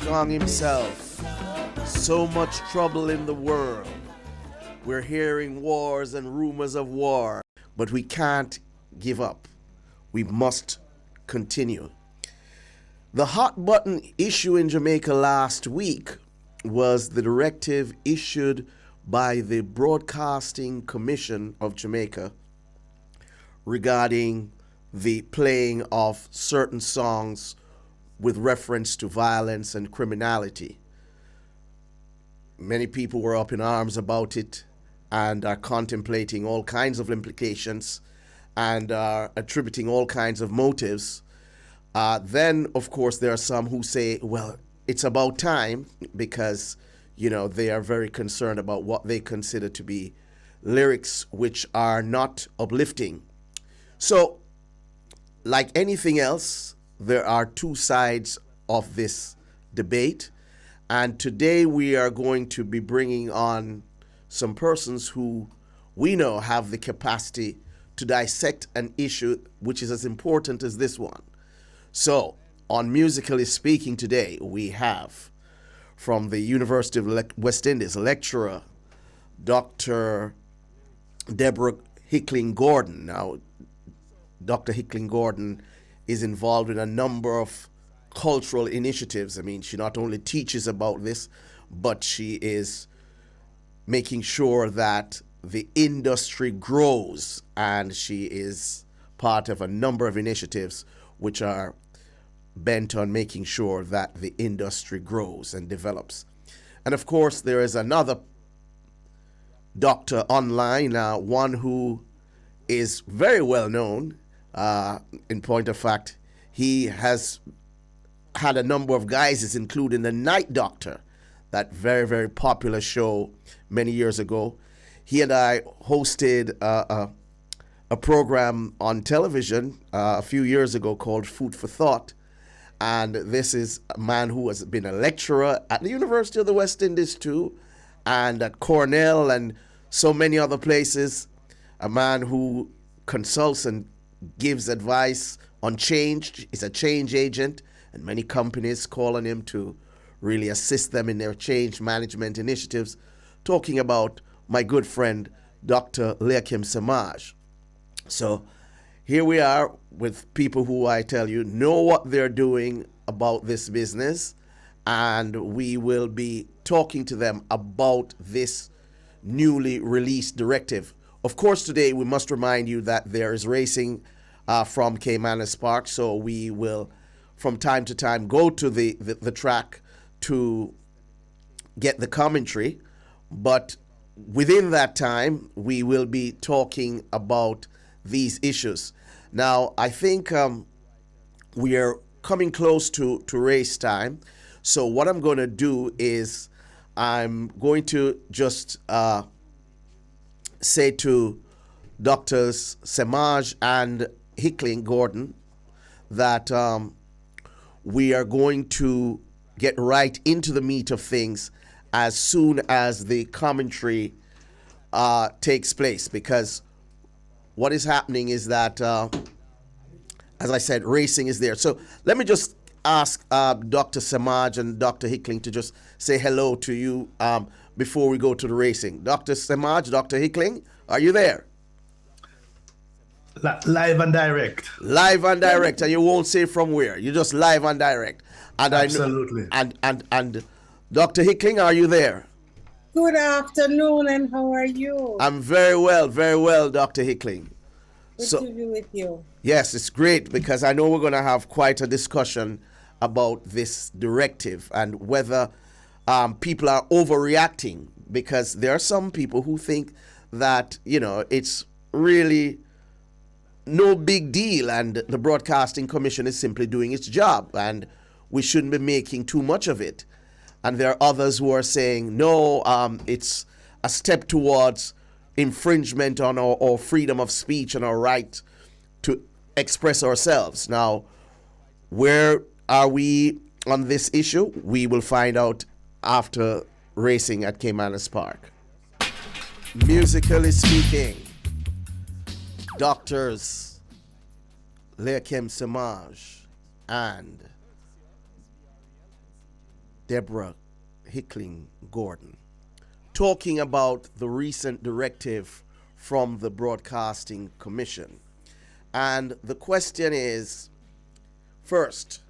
Kong himself. So much trouble in the world. We're hearing wars and rumors of war, but we can't give up. We must continue. The hot button issue in Jamaica last week was the directive issued by the Broadcasting Commission of Jamaica regarding the playing of certain songs with reference to violence and criminality. Many people were up in arms about it and are contemplating all kinds of implications and are attributing all kinds of motives. Then, of course, there are some who say, well, it's about time because, they are very concerned about what they consider to be lyrics which are not uplifting. So, like anything else, there are two sides of this debate. And today we are going to be bringing on some persons who we know have the capacity to dissect an issue which is as important as this one. So, on Musically Speaking today, we have from the University of West Indies, lecturer Dr. Deborah Hickling Gordon. Now, Dr. Hickling Gordon is involved in a number of cultural initiatives. I mean, she not only teaches about this, but she is making sure that the industry grows, and she is part of a number of initiatives which are bent on making sure that the industry grows and develops. And of course, there is another doctor online, one who is very well known. In point of fact, he has had a number of guises, including the Night Doctor, that very, very popular show many years ago. He and I hosted a program on television a few years ago called Food for Thought. And this is a man who has been a lecturer at the University of the West Indies too, and at Cornell and so many other places. A man who consults and gives advice on change. He's a change agent, and many companies call on him to really assist them in their change management initiatives. Talking about my good friend, Dr. Leakim Samaj. So here we are with people who I tell you know what they're doing about this business, and we will be talking to them about this newly released directive. Of course, today we must remind you that there is racing from Caymanas Park, so we will from time to time go to the track to get the commentary, but within that time we will be talking about these issues. Now, I think we are coming close to race time, so what I'm going to do is I'm going to just say to Doctors Samaj and Hickling Gordon that we are going to get right into the meat of things as soon as the commentary takes place, because what is happening is that, as I said, racing is there. So let me just ask Dr. Samaj and Dr. Hickling to just say hello to you before we go to the racing. Dr. Samaj, Dr. Hickling, are you there? Live and direct. Live and direct, and you won't say from where. You're just live and direct. And Absolutely. And Dr. Hickling, are you there? Good afternoon, and how are you? I'm very well, Dr. Hickling. Good to be with you. Yes, it's great because I know we're going to have quite a discussion about this directive and whether people are overreacting, because there are some people who think that, it's really no big deal and the Broadcasting Commission is simply doing its job and we shouldn't be making too much of it. And there are others who are saying, no, it's a step towards infringement on our freedom of speech and our right to express ourselves. Now, where are we on this issue? We will find out after racing at Caymanas Park. Musically speaking, Doctors Leakim Samaj and Deborah Hickling Gordon, talking about the recent directive from the Broadcasting Commission. And the question is, first,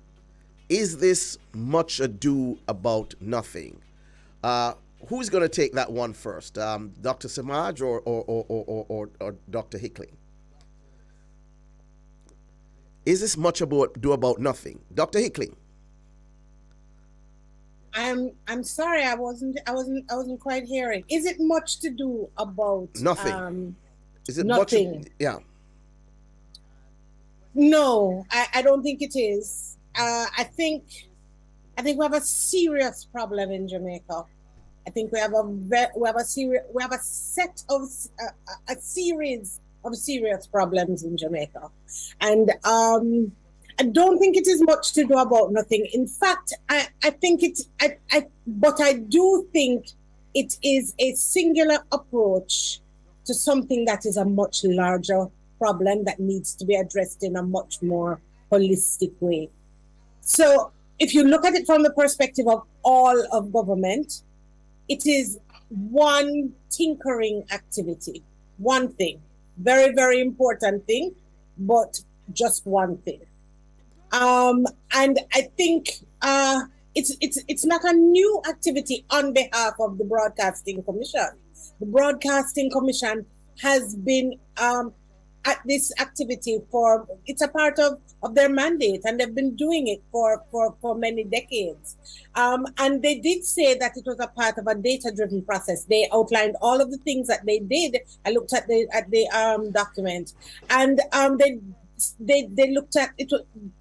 is this much ado about nothing? Who's going to take that one first? Dr. Samaj or Dr. Hickling? Is this much ado about nothing? Dr. Hickling? I'm sorry, I wasn't quite hearing. Is it much to do about nothing? Is it nothing? Much? Yeah. No, I don't think it is. I think we have a serious problem in Jamaica. I think we have a series of serious problems in Jamaica, and I don't think it is much to do about nothing. In fact, I think but I do think it is a singular approach to something that is a much larger problem that needs to be addressed in a much more holistic way. So if you look at it from the perspective of all of government, it is one tinkering activity, one thing, very, very important thing, but just one thing. And I think it's not a new activity on behalf of the Broadcasting Commission. The Broadcasting Commission has been at this activity it's a part of their mandate, and they've been doing it for many decades. And they did say that it was a part of a data-driven process. They outlined all of the things that they did. I looked at the document, and they looked at it,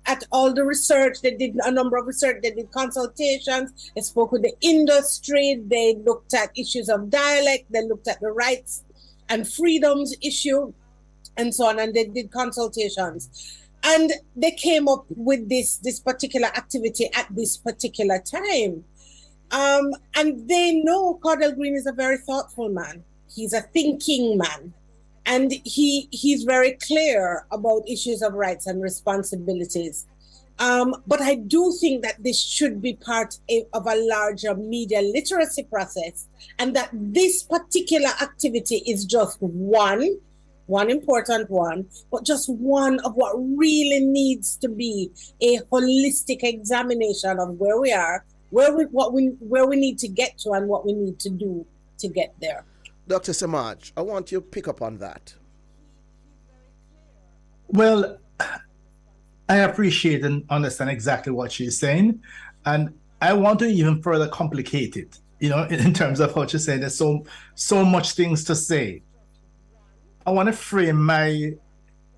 at all the research. They did a number of research. They did consultations. They spoke with the industry. They looked at issues of dialect. They looked at the rights and freedoms issue, and so on. And they did consultations. And they came up with this particular activity at this particular time. And they know Cordell Green is a very thoughtful man. He's a thinking man. And he's very clear about issues of rights and responsibilities. But I do think that this should be part of a larger media literacy process, and that this particular activity is just one important one, but just one of what really needs to be a holistic examination of where we are, where we need to get to, and what we need to do to get there. Dr. Samaj, I want you to pick up on that. Well, I appreciate and understand exactly what she's saying, and I want to even further complicate it, in terms of how she's saying there's so much things to say. I want to frame my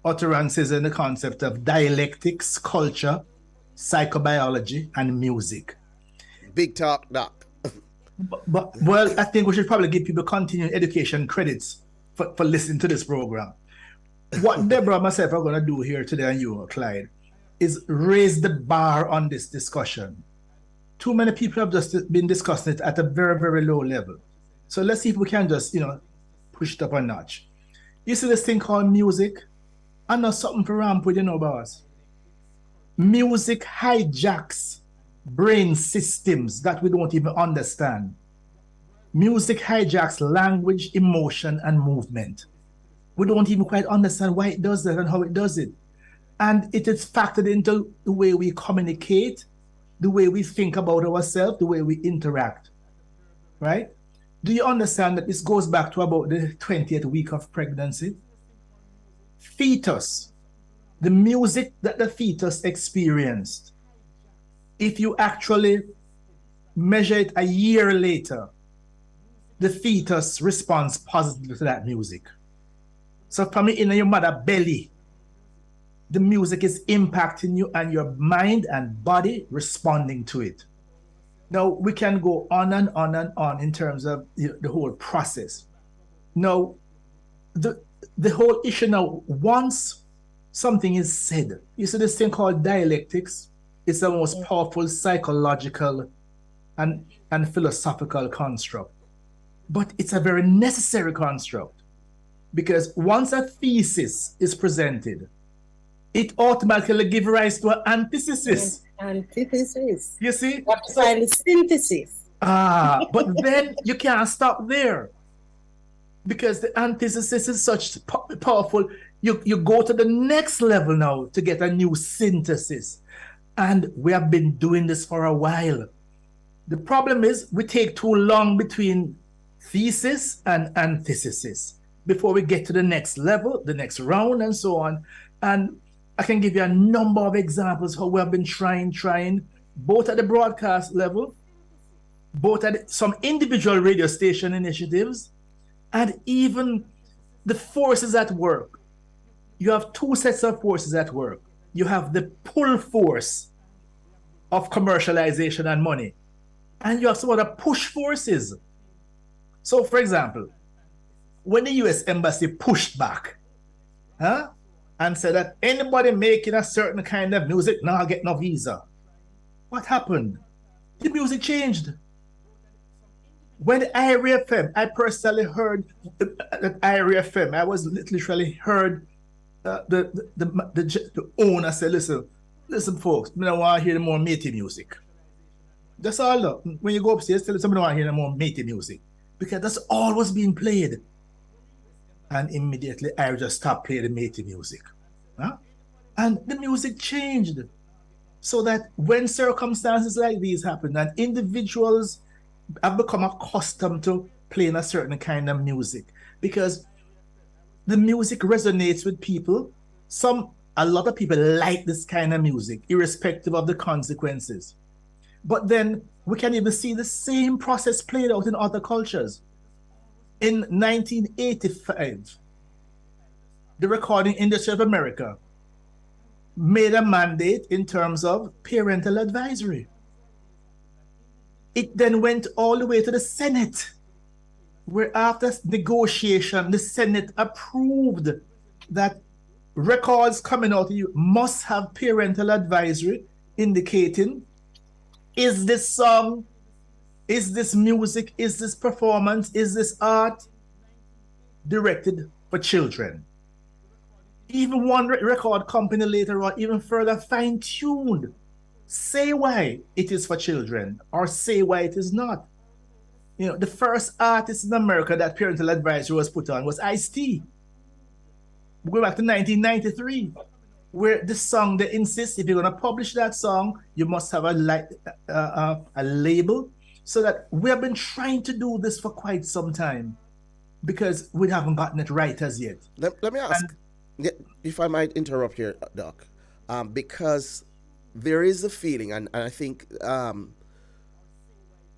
utterances in the concept of dialectics, culture, psychobiology, and music. Big talk, Doc. Well, I think we should probably give people continuing education credits for listening to this program. What Deborah and myself are going to do here today, and you, Clyde, is raise the bar on this discussion. Too many people have just been discussing it at a very, very low level. So let's see if we can just, push it up a notch. You see this thing called music? I know something for ramp with, boss. Music hijacks brain systems that we don't even understand. Music hijacks language, emotion, and movement. We don't even quite understand why it does that and how it does it. And it is factored into the way we communicate, the way we think about ourselves, the way we interact, right? Do you understand that this goes back to about the 20th week of pregnancy? Fetus, the music that the fetus experienced, if you actually measure it a year later, the fetus responds positively to that music. So from in your mother belly, the music is impacting you and your mind and body responding to it. Now, we can go on and on and on in terms of the whole process. Now, the whole issue now, once something is said, you see this thing called dialectics, it's the most powerful psychological and philosophical construct. But it's a very necessary construct, because once a thesis is presented, it automatically gives rise to an antithesis. Antithesis. You see? What to find the synthesis. But then you can't stop there because the antithesis is such powerful. You go to the next level now to get a new synthesis. And we have been doing this for a while. The problem is we take too long between thesis and antithesis before we get to the next level, the next round, and so on. And I can give you a number of examples how we have been trying, both at the broadcast level, both at some individual radio station initiatives, and even the forces at work. You have two sets of forces at work. You have the pull force of commercialization and money, and you have some other push forces. So, for example, when the US Embassy pushed back and said that anybody making a certain kind of music now get no visa, what happened? The music changed. When IRA FM, I personally heard at IRA FM, I was literally heard the owner say, listen, folks, I don't want to hear more matey music. That's all. Look. When you go upstairs, tell somebody I don't want to hear more matey music because that's all was being played. And immediately I just stopped playing the matey music. And the music changed. So that when circumstances like these happen and individuals have become accustomed to playing a certain kind of music because the music resonates with people. A lot of people like this kind of music, irrespective of the consequences. But then we can even see the same process played out in other cultures. In 1985, the Recording Industry of America made a mandate in terms of parental advisory. It then went all the way to the Senate, where after negotiation, the Senate approved that records coming out of you must have parental advisory indicating, is this song, is this music, is this performance, is this art directed for children? Even one record company later on even further fine-tuned, say why it is for children or say why it is not. You know, the first artist in America that parental advisory was put on was Ice-T. We go back to 1993, where the song, they insist if you're going to publish that song, you must have a label. So that we have been trying to do this for quite some time because we haven't gotten it right as yet. Let me ask, if I might interrupt here, Doc, because there is a feeling, and I think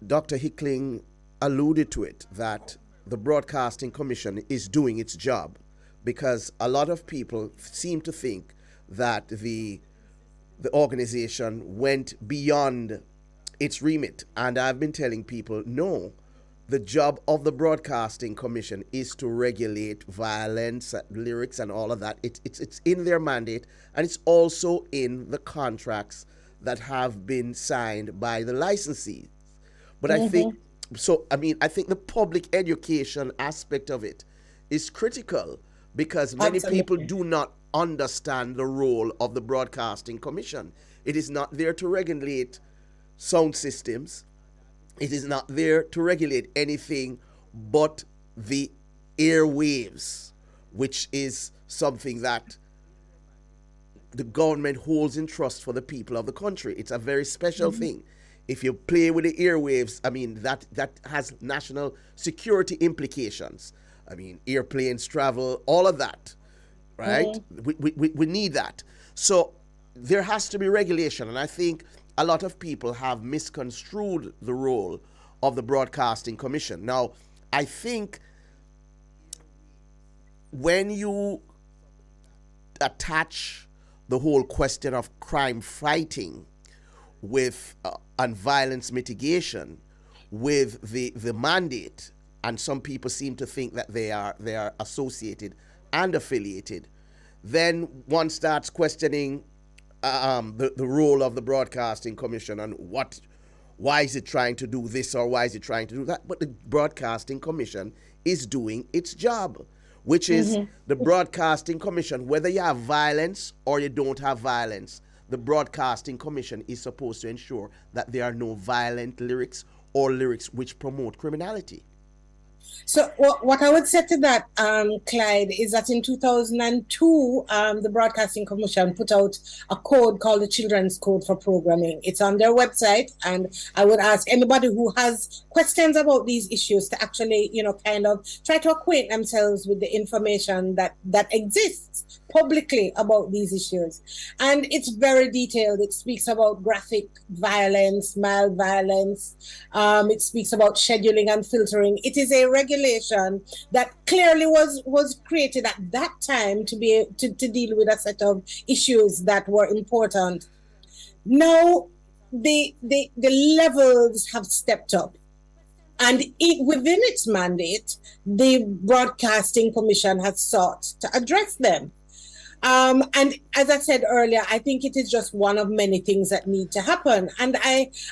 Dr. Hickling alluded to it, that the Broadcasting Commission is doing its job, because a lot of people seem to think that the organization went beyond its remit. And I've been telling people, no, the job of the Broadcasting Commission is to regulate violence, lyrics, and all of that. It's in their mandate, and it's also in the contracts that have been signed by the licensees. But I think the public education aspect of it is critical, because many people do not understand the role of the Broadcasting Commission. It is not there to regulate sound systems. It is not there to regulate anything but the airwaves, which is something that the government holds in trust for the people of the country. It's a very special thing. If you play with the airwaves, I mean, that has national security implications. I mean, airplanes travel, all of that, right? We need that. So there has to be regulation, and I think a lot of people have misconstrued the role of the Broadcasting Commission. Now, I think when you attach the whole question of crime fighting with and violence mitigation with the mandate, and some people seem to think that they are associated and affiliated, then one starts questioning the role of the Broadcasting Commission and why is it trying to do this or why is it trying to do that. But the Broadcasting Commission is doing its job, which is the Broadcasting Commission, whether you have violence or you don't have violence, the Broadcasting Commission is supposed to ensure that there are no violent lyrics or lyrics which promote criminality. So what I would say to that, Clyde, is that in 2002, the Broadcasting Commission put out a code called the Children's Code for Programming. It's on their website, and I would ask anybody who has questions about these issues to actually, kind of try to acquaint themselves with the information that exists publicly about these issues. And it's very detailed. It speaks about graphic violence, mild violence. It speaks about scheduling and filtering. It is a regulation that clearly was created at that time to be to deal with a set of issues that were important. Now the levels have stepped up, and within its mandate, the Broadcasting Commission has sought to address them. And as I said earlier, I think it is just one of many things that need to happen. And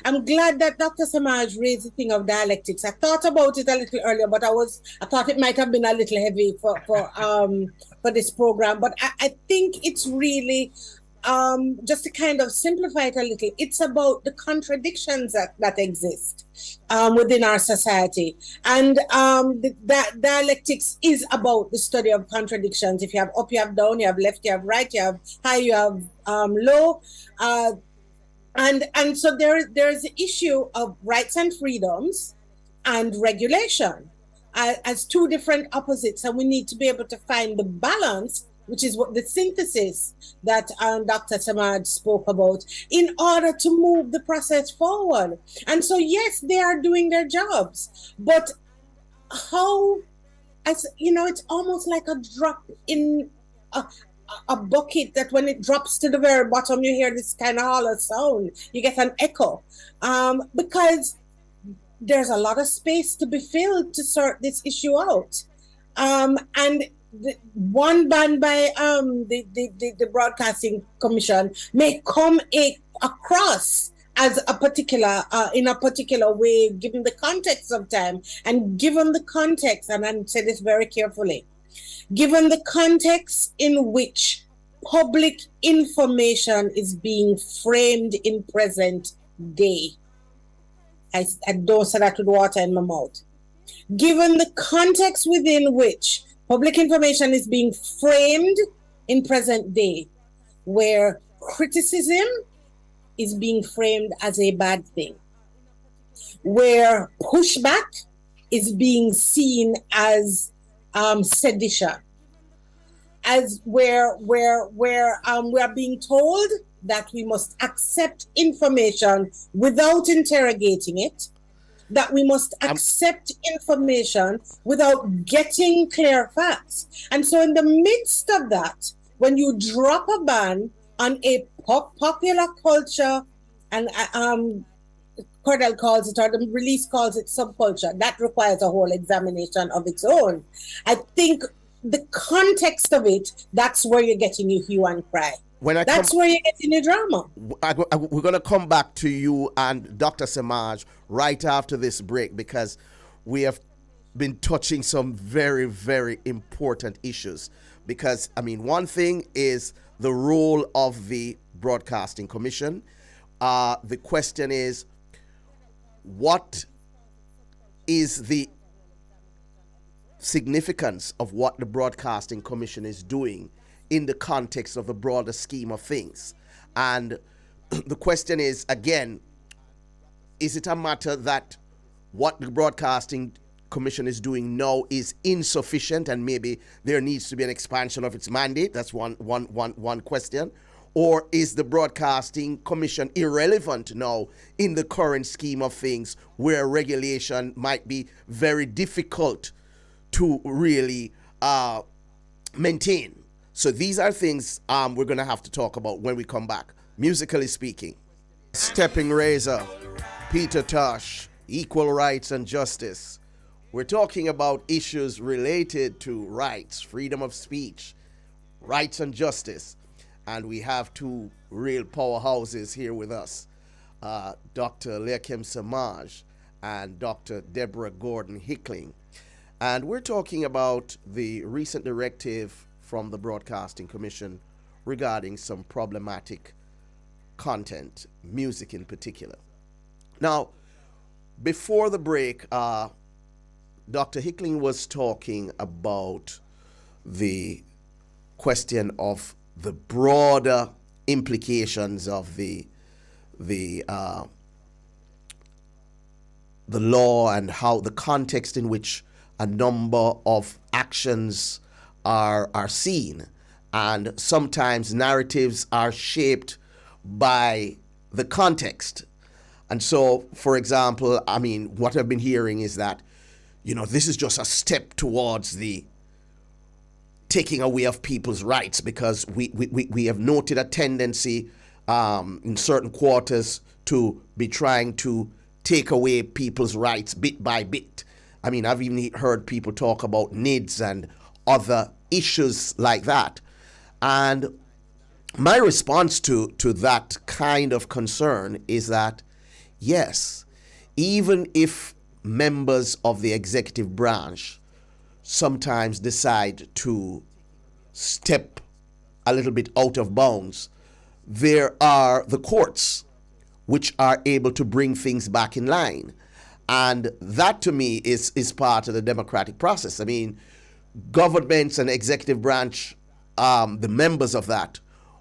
I'm glad that Dr. Samaj raised the thing of dialectics. I thought about it a little earlier, but I thought it might have been a little heavy for this program. But I think it's really, just to kind of simplify it a little, it's about the contradictions that exist within our society. And that dialectics is about the study of contradictions. If you have up, you have down, you have left, you have right, you have high, you have low. And so there's the issue of rights and freedoms and regulation as two different opposites. And we need to be able to find the balance, which is what the synthesis that Dr. Samad spoke about, in order to move the process forward. And so, yes, they are doing their jobs, but how, it's almost like a drop in a bucket that when it drops to the very bottom, you hear this kind of hollow sound. You get an echo, because there's a lot of space to be filled to sort this issue out. And one ban by the Broadcasting Commission may come across as a particular in a particular way, given the context of time, and given the context, and I say this very carefully, given the context in which public information is being framed in present day. I don't say that with water in my mouth. Given the context within which public information is being framed in present day, where criticism is being framed as a bad thing, where pushback is being seen as sedition, as where we are being told that we must accept information without interrogating it, that we must accept information without getting clear facts. And so in the midst of that, when you drop a ban on a popular culture, and Cordell calls it, or the release calls it subculture, that requires a whole examination of its own. I think the context of it, that's where you're getting your hue and cry. That's where you're getting your drama. We're going to come back to you and Dr. Samaj right after this break, because we have been touching some very, very important issues. Because, one thing is the role of the Broadcasting Commission. The question is, what is the significance of what the Broadcasting Commission is doing in the context of the broader scheme of things? And the question is, again, is it a matter that what the Broadcasting Commission is doing now is insufficient and maybe there needs to be an expansion of its mandate? That's one question. Or is the Broadcasting Commission irrelevant now in the current scheme of things, where regulation might be very difficult to really maintain? So these are things we're going to have to talk about when we come back. Musically speaking, Stepping Razor, Peter Tosh, Equal Rights and Justice. We're talking about issues related to rights, freedom of speech, rights and justice. And we have two real powerhouses here with us, Dr. Leakim Samaj and Dr. Deborah Gordon Hickling. And we're talking about the recent directive from the Broadcasting Commission regarding some problematic content, music in particular. Now, before the break, Dr. Hickling was talking about the question of the broader implications of the law and how the context in which a number of actions are seen. And sometimes narratives are shaped by the context. And so, for example, I mean, what I've been hearing is that, this is just a step towards the taking away of people's rights, because we have noted a tendency in certain quarters to be trying to take away people's rights bit by bit. I mean, I've even heard people talk about NIDS and other issues like that. And my response to that kind of concern is that, yes, even if members of the executive branch sometimes decide to step a little bit out of bounds, there are the courts which are able to bring things back in line. And that, to me, is part of the democratic process. I mean, governments and executive branch, the members of that,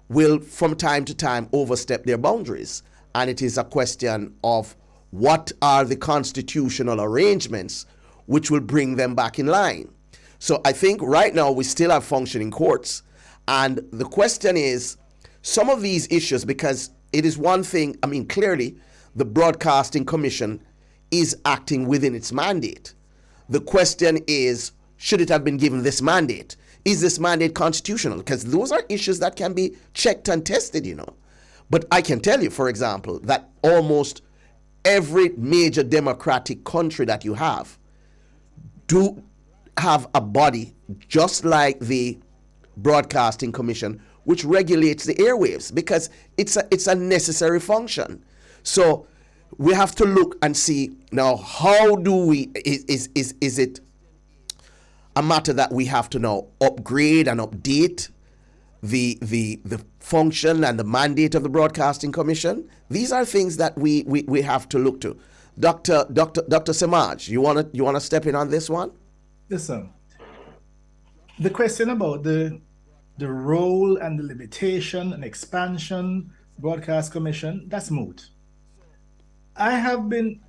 will from time to time overstep their boundaries. And it is a question of what are the constitutional arrangements which will bring them back in line. So I think right now we still have functioning courts. And the question is, some of these issues, because it is one thing, I mean, clearly the Broadcasting Commission is acting within its mandate. The question is, should it have been given this mandate? Is this mandate constitutional? Because those are issues that can be checked and tested, But I can tell you, for example, that almost every major democratic country that you have do have a body just like the Broadcasting Commission, which regulates the airwaves, because it's a necessary function. So we have to look and see now, how do we, is it a matter that we have to now upgrade and update the function and the mandate of the Broadcasting Commission? These are things that we have to look to. Dr. Samaj, you wanna step in on this one? Yes, sir. The question about the role and the limitation and expansion Broadcast Commission, that's moot. I have been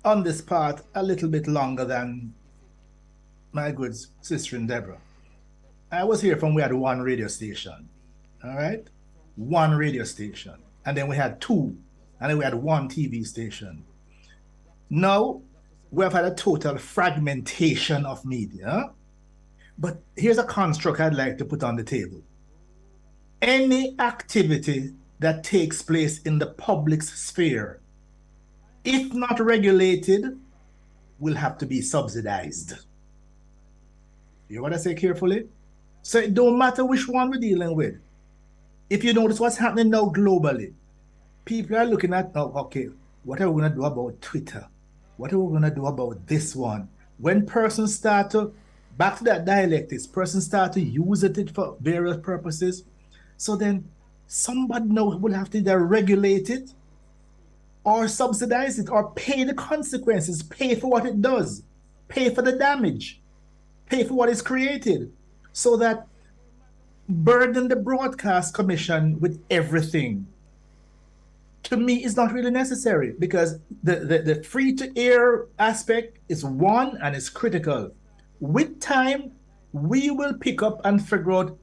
on this path a little bit longer than my good sister and Deborah. I was here from, we had one radio station, all right? One radio station. And then we had two, and then we had one TV station. Now, we have had a total fragmentation of media. But here's a construct I'd like to put on the table. Any activity that takes place in the public sphere, if not regulated, will have to be subsidized. You hear what I say carefully? So it don't matter which one we're dealing with. If you notice what's happening now globally, people are looking at, oh, okay, what are we going to do about Twitter? What are we going to do about this one? When persons start to, back to that dialectics, persons start to use it for various purposes, so then somebody now will have to either regulate it or subsidize it or pay the consequences, pay for what it does, pay for the damage, pay for what is created, so that burden the Broadcast Commission with everything, to me, is not really necessary, because the free-to-air aspect is one and is critical. With time, we will pick up and figure out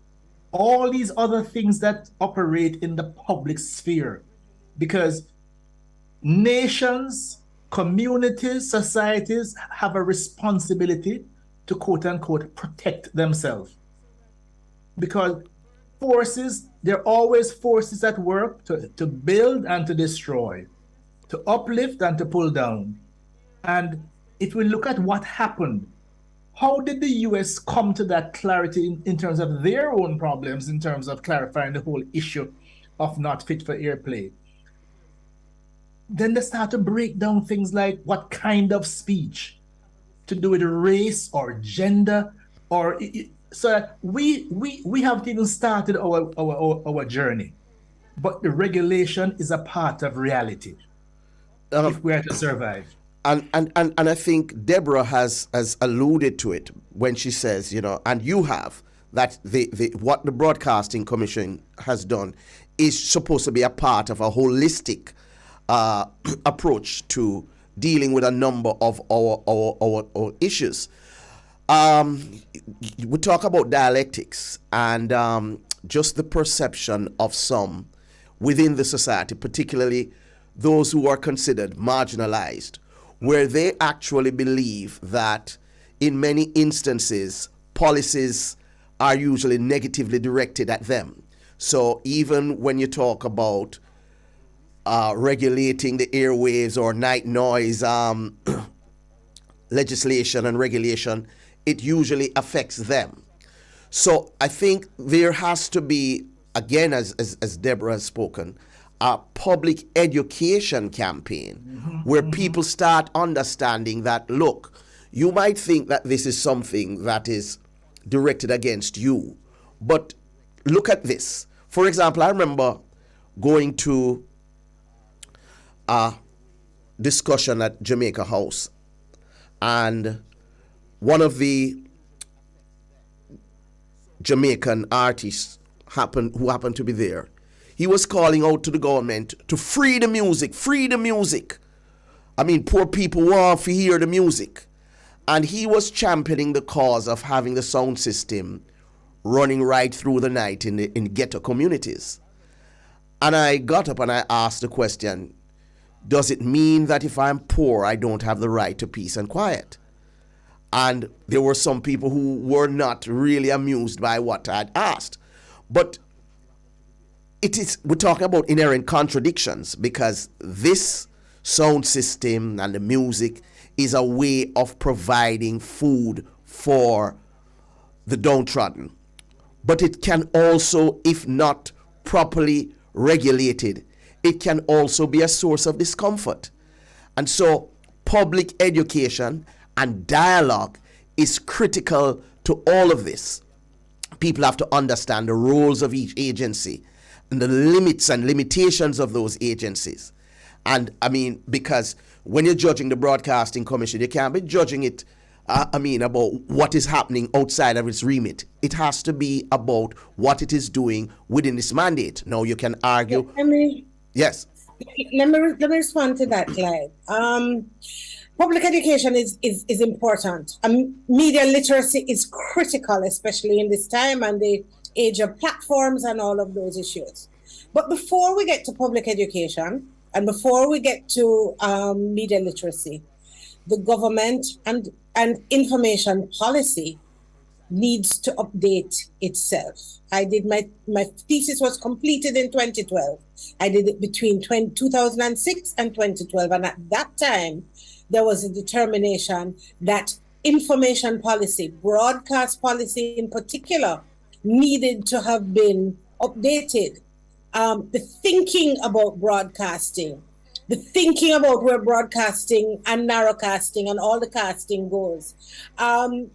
all these other things that operate in the public sphere, because nations, communities, societies have a responsibility to quote-unquote protect themselves. Because forces, there are always forces at work to build and to destroy, to uplift and to pull down. And if we look at what happened, how did the US come to that clarity in terms of their own problems, in terms of clarifying the whole issue of not fit for airplay? Then they start to break down things like what kind of speech, to do with race or gender, or so that we haven't even started our journey. but the regulation is a part of reality if we are to survive. And I think Deborah has alluded to it when she says, and you have, that what the Broadcasting Commission has done is supposed to be a part of a holistic approach to dealing with a number of our issues. We talk about dialectics and just the perception of some within the society, particularly those who are considered marginalized, where they actually believe that in many instances policies are usually negatively directed at them. So even when you talk about regulating the airwaves or night noise legislation and regulation, it usually affects them. So I think there has to be, again, as Deborah has spoken, a public education campaign where people start understanding that, look, you might think that this is something that is directed against you, but look at this. For example, I remember going to a discussion at Jamaica House, and one of the Jamaican artists who happened to be there, he was calling out to the government to free the music, free the music. I mean, poor people want to hear the music. And he was championing the cause of having the sound system running right through the night in ghetto communities. And I got up and I asked the question, does it mean that if I'm poor, I don't have the right to peace and quiet? And there were some people who were not really amused by what I'd asked. But we're talking about inherent contradictions, because this sound system and the music is a way of providing food for the downtrodden. But it can also, if not properly regulated, it can also be a source of discomfort. And so public education and dialogue is critical to all of this. People have to understand the roles of each agency and the limits and limitations of those agencies. And I mean, because when you're judging the Broadcasting Commission, you can't be judging it, about what is happening outside of its remit. It has to be about what it is doing within its mandate. Now, you can argue. Yes. Let me respond to that, Clyde. Public education is important. Media literacy is critical, especially in this time and the age of platforms and all of those issues. But before we get to public education and before we get to media literacy, the government and information policy needs to update itself. I did my thesis was completed in 2012. I did it between 2006 and 2012. And at that time, there was a determination that information policy, broadcast policy in particular, needed to have been updated. The thinking about broadcasting, the thinking about where broadcasting and narrowcasting and all the casting goes,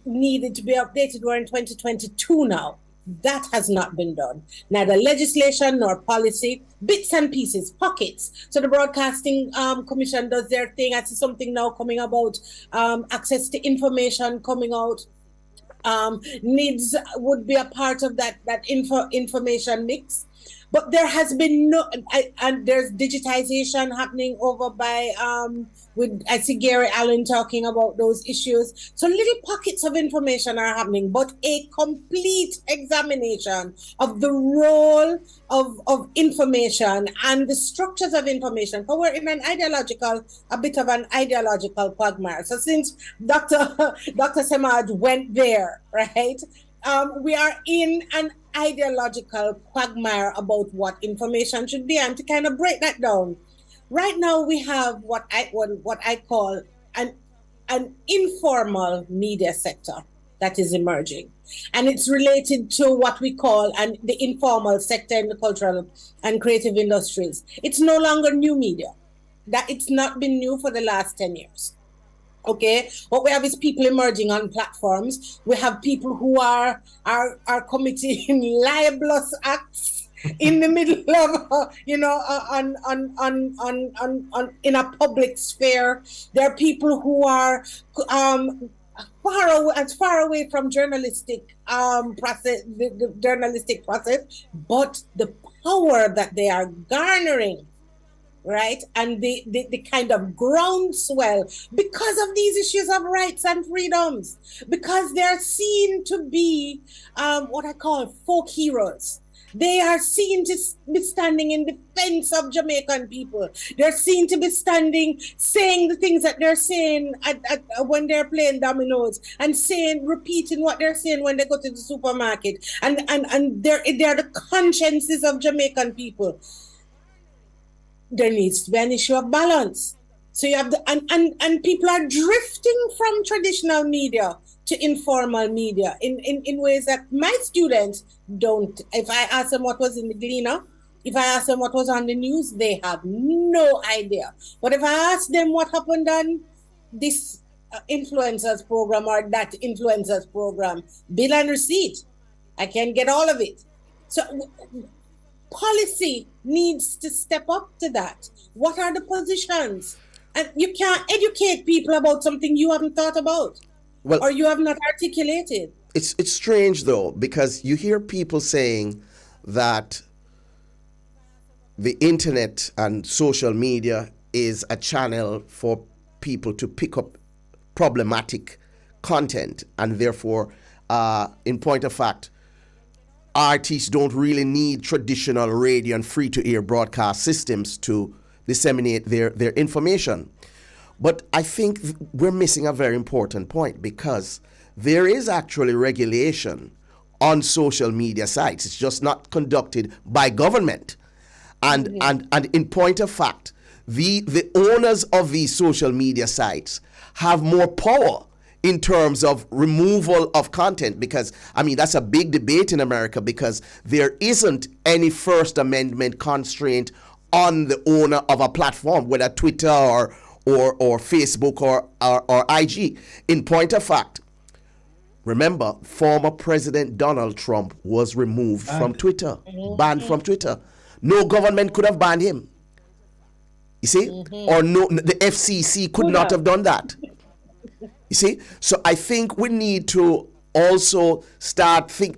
needed to be updated. We're in 2022 now. That has not been done. Neither legislation nor policy, bits and pieces, pockets. So the Broadcasting Commission does their thing. I see something now coming about access to information coming out. Needs would be a part of that information mix. But there has been and there's digitization happening over by, I see Gary Allen talking about those issues. So little pockets of information are happening, but a complete examination of the role of information and the structures of information. But we're in a bit of an ideological quagmire. So since Dr. Semaj went there, right? We are in an ideological quagmire about what information should be, and to kind of break that down. Right now, we have what I call an informal media sector that is emerging, and it's related to what we call the informal sector in the cultural and creative industries. It's no longer new media. That it's not been new for the last 10 years. Okay, what we have is people emerging on platforms. We have people who are committing libelous acts in the middle of, in a public sphere. There are people who are far away from journalistic process, the journalistic process, but the power that they are garnering, right? And the kind of groundswell because of these issues of rights and freedoms, because they're seen to be what I call folk heroes. They are seen to be standing in defense of Jamaican people. They're seen to be standing, saying the things that they're saying when they're playing dominoes, and repeating what they're saying when they go to the supermarket. And they're the consciences of Jamaican people. There needs to be an issue of balance. So you have and people are drifting from traditional media to informal media in ways that my students don't. If I ask them what was in the Gleaner, if I ask them what was on the news, they have no idea. But if I ask them what happened on this influencers program or that influencers program, bill and receipt, I can get all of it. So policy needs to step up to that. What are the positions? And you can't educate people about something you haven't thought about, Well, or you have not articulated. it's strange though, because you hear people saying that the internet and social media is a channel for people to pick up problematic content, and therefore, in point of fact, artists don't really need traditional radio and free-to-air broadcast systems to disseminate their information. But I think we're missing a very important point, because there is actually regulation on social media sites. It's just not conducted by government. And in point of fact, the owners of these social media sites have more power in terms of removal of content, because I mean that's a big debate in America, because there isn't any First Amendment constraint on the owner of a platform, whether Twitter or Facebook or IG. In point of fact, remember, former President Donald Trump was removed from Twitter, banned from Twitter. No government could have banned him. You see? Or no, the FCC could not have done that. You see? So I think we need to also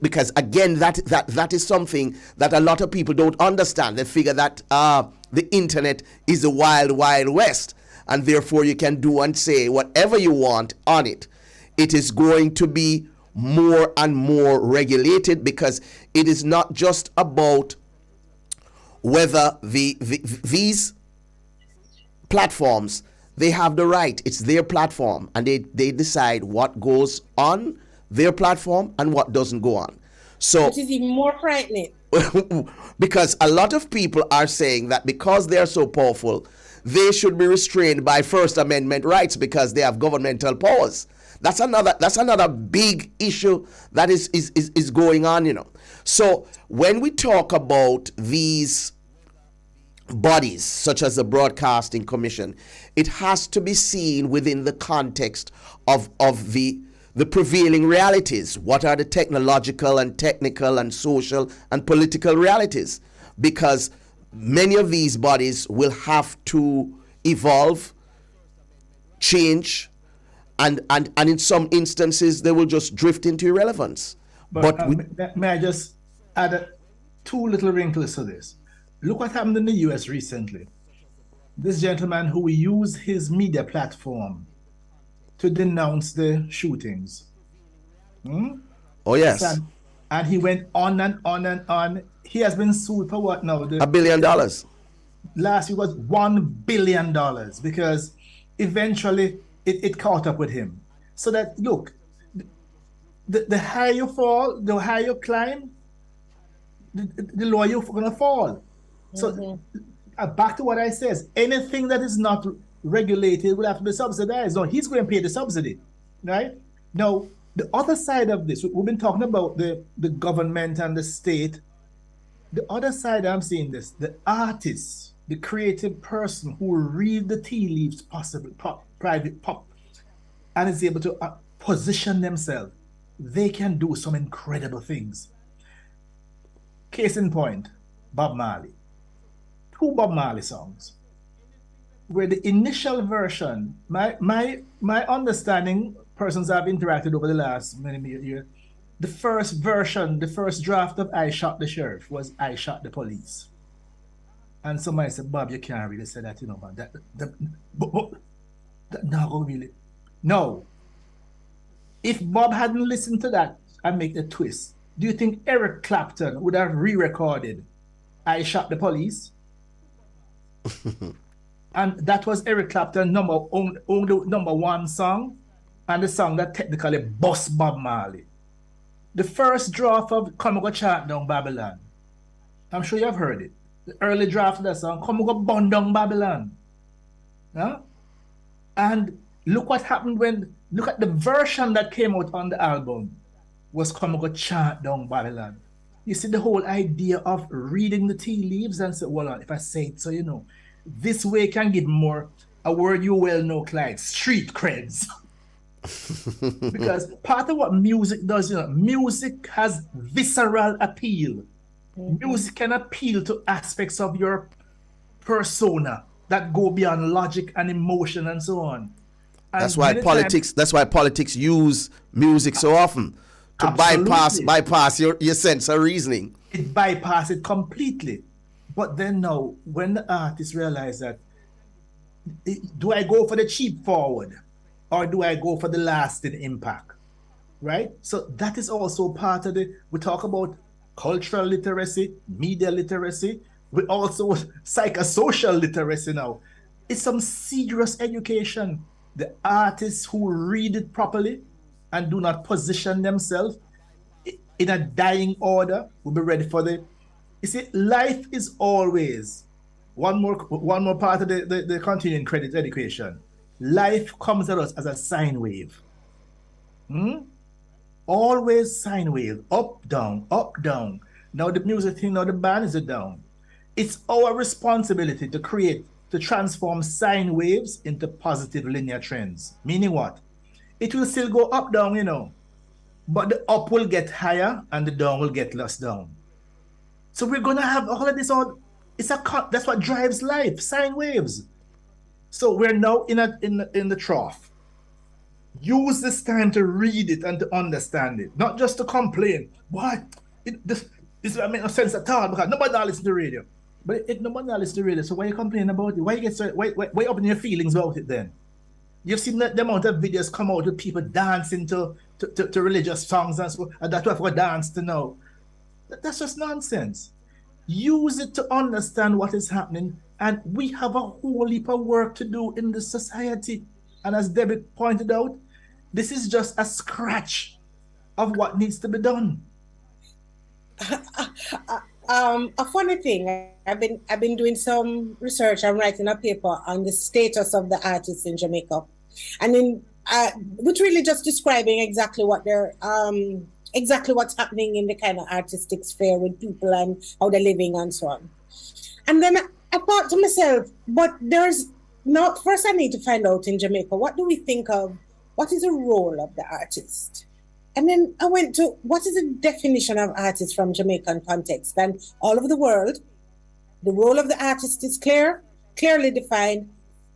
because again, that is something that a lot of people don't understand. They figure that the internet is the wild, wild west, and therefore you can do and say whatever you want on it. It is going to be more and more regulated, because it is not just about whether these platforms, they have the right. It's their platform, and they decide what goes on their platform and what doesn't go on. So, which is even more frightening. Because a lot of people are saying that because they are so powerful, they should be restrained by First Amendment rights because they have governmental powers. That's another big issue that is going on, you know. So when we talk about these bodies such as the Broadcasting Commission, it has to be seen within the context of the prevailing realities. What are the technological and technical and social and political realities? Because many of these bodies will have to evolve, change, and in some instances they will just drift into irrelevance. But may I just add two little wrinkles to this? Look what happened in the US recently. This gentleman who used his media platform to denounce the shootings. Oh, yes. And he went on and on and on. He has been sued for what now? $1 billion. Last year was $1 billion, because eventually it caught up with him. So that, look, the higher you fall, the higher you climb, the lower you're going to fall. So back to what I says, anything that is not regulated will have to be subsidized. No, he's going to pay the subsidy, right? Now, the other side of this, we've been talking about the government and the state. The other side I'm seeing this, the artist, the creative person who will read the tea leaves, possible private pop, and is able to position themselves. They can do some incredible things. Case in point, Bob Marley. Two Bob Marley songs. Where the initial version, my understanding, persons I've interacted over the last many years, the first version, the first draft of I Shot the Sheriff was I Shot the Police. And somebody said, Bob, you can't really say that, man. No, really. No. If Bob hadn't listened to that and make the twist, do you think Eric Clapton would have re-recorded I Shot the Police? And that was Eric Clapton's number one song, and the song that technically bust Bob Marley. The first draft of Come Go Chant Down Babylon. I'm sure you've heard it. The early draft of that song, Come Go Burn Down Babylon. Huh? And look what happened look at the version that came out on the album was Come Go Chant Down Babylon. You see the whole idea of reading the tea leaves and say, well, if I say it so you know, this way can give more a word you well know, Clyde, street creds. Because part of what music does, music has visceral appeal. Mm-hmm. Music can appeal to aspects of your persona that go beyond logic and emotion and so on. And that's why politics use music so often to bypass your sense of reasoning. It bypasses it completely. But then now, when the artists realize that, do I go for the cheap forward or do I go for the lasting impact? Right? So that is also part of we talk about cultural literacy, media literacy. We also psychosocial literacy now. It's some serious education. The artists who read it properly and do not position themselves in a dying order will be ready for the. You see, life is always one more part of the continuing credit education. Life comes at us as a sine wave. Always sine wave, up, down, up, down. Now the music thing, now the band is down. It's our responsibility to transform sine waves into positive linear trends. Meaning what? It will still go up, down, but the up will get higher and the down will get less down. So we're gonna have all of this that's what drives life, sine waves. So we're now in the trough. Use this time to read it and to understand it, not just to complain. What? This makes no sense at all because nobody listens to the radio. But if nobody listens to the radio, so why are you complaining about it? Why you open your feelings about it then? You've seen the amount of videos come out with people dancing to religious songs and so, and that's what we dance to now. That's just nonsense. Use it to understand what is happening, and we have a whole heap of work to do in the society. And as Debbie pointed out, this is just a scratch of what needs to be done. A funny thing, I've been doing some research. I'm writing a paper on the status of the artists in Jamaica, and which really just describing exactly what they're exactly what's happening in the kind of artistic sphere with people and how they're living and so on. And then I thought to myself, but first I need to find out in Jamaica, what do we think of, what is the role of the artist? And then I went to, what is the definition of artist from Jamaican context? And all over the world, the role of the artist is clearly defined,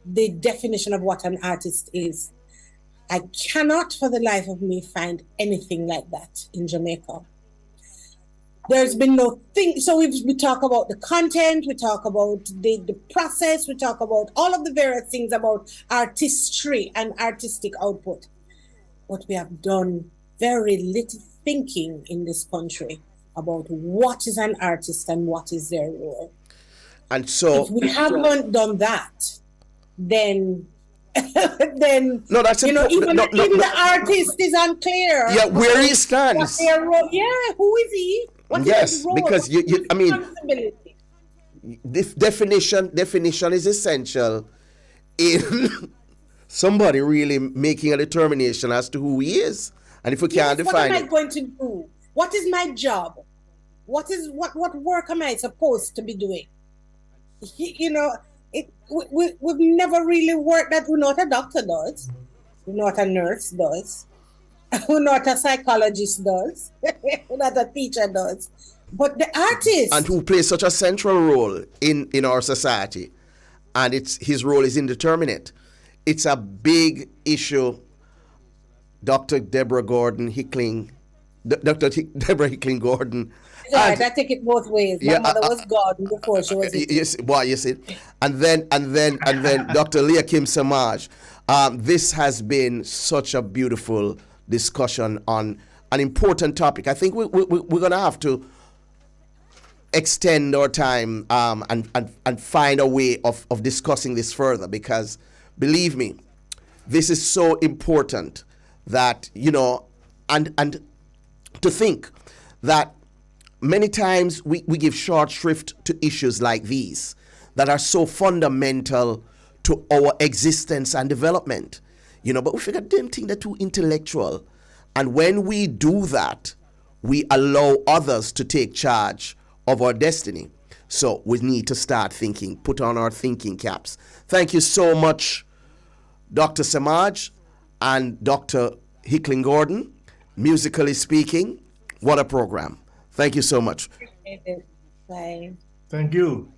the definition of what an artist is. I cannot for the life of me find anything like that in Jamaica. There's been no thing. So we talk about the content, we talk about the process, we talk about all of the various things about artistry and artistic output. But we have done very little thinking in this country about what is an artist and what is their role. And so if we haven't done that, then no, that's even the artist is unclear. Yeah, where he stands. Who is he? What is his role? Because this definition is essential in somebody really making a determination as to who he is. And if we can't define what am I going to do? What is my job? What work am I supposed to be doing? We've never really worked that. We know what a doctor does. We know what a nurse does. We know what a psychologist does. We know what a teacher does. But the artist, and who plays such a central role in our society, and his role is indeterminate. It's a big issue. Dr. Deborah Gordon Hickling, Deborah Hickling Gordon. it's all right, I take it both ways. My Yeah, mother was God before she was. Yes, well, you see, and then Dr. Leah Kim Samaj. This has been such a beautiful discussion on an important topic. I think we're going to have to extend our time and find a way of discussing this further, because believe me, this is so important that, and to think that many times we give short shrift to issues like these that are so fundamental to our existence and development, but we figure them things are too intellectual. And when we do that, we allow others to take charge of our destiny. So we need to start thinking, put on our thinking caps. Thank you so much, Dr. Samaj and Dr. Hickling Gordon. Musically speaking, what a program. Thank you so much. Bye. Thank you.